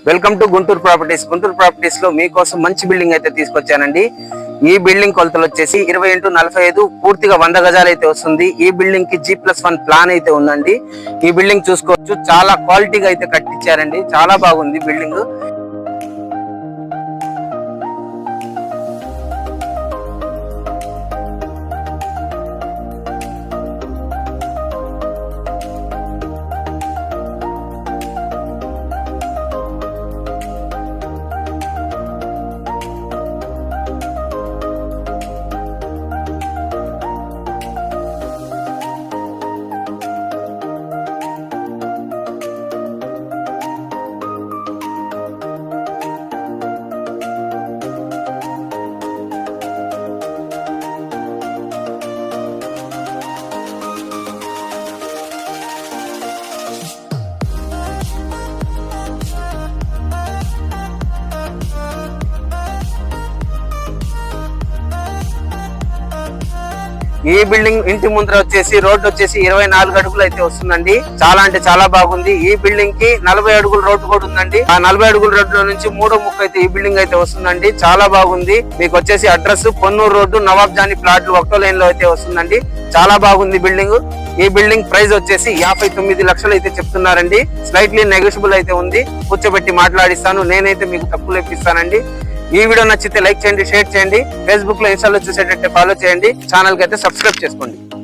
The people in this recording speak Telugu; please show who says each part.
Speaker 1: Welcome to Guntur properties. Guntur properties లో మీకోసం మంచి బిల్డింగ్ అయితే తీసుకొచ్చానండి. ఈ బిల్డింగ్ కొలతలు వచ్చేసి 20x45 పూర్తిగా 100 గజాలు అయితే వస్తుంది. ఈ బిల్డింగ్ కి G+1 ప్లాన్ అయితే ఉందండి. ఈ బిల్డింగ్ చూసుకోవచ్చు, చాలా క్వాలిటీగా అయితే కట్టించారండి. చాలా బాగుంది బిల్డింగ్. ఈ బిల్డింగ్ ఇంటి ముందర వచ్చేసి రోడ్డు వచ్చేసి 24 అడుగులు అయితే వస్తుందండి. చాలా అంటే చాలా బాగుంది. ఈ బిల్డింగ్ కి 40 అడుగుల రోడ్డు కూడా ఉందండి. ఆ 40 అడుగుల రోడ్డు లో నుంచి 3వ ముక్క అయితే ఈ బిల్డింగ్ అయితే వస్తుందండి. చాలా బాగుంది. మీకు వచ్చేసి అడ్రస్ పొన్నూరు రోడ్డు, నవాబ్ జానీ ప్లాట్లు 1వ లైన్ లో అయితే వస్తుందండి. చాలా బాగుంది బిల్డింగ్. ఈ బిల్డింగ్ ప్రైస్ వచ్చేసి 59 లక్షలు అయితే చెప్తున్నారండి. స్లైట్లీ నెగోషియబుల్ అయితే ఉంది. కూర్చోబెట్టి మాట్లాడిస్తాను. నేనైతే మీకు తక్కువ ఇప్పిస్తానండి. ఈ వీడియో నచ్చితే లైక్ చేయండి, షేర్ చేయండి. ఫేస్బుక్ లో, ఇన్స్టాలో చూసేటట్టే ఫాలో చేయండి. ఛానల్ కి అయితే సబ్స్క్రైబ్ చేసుకోండి.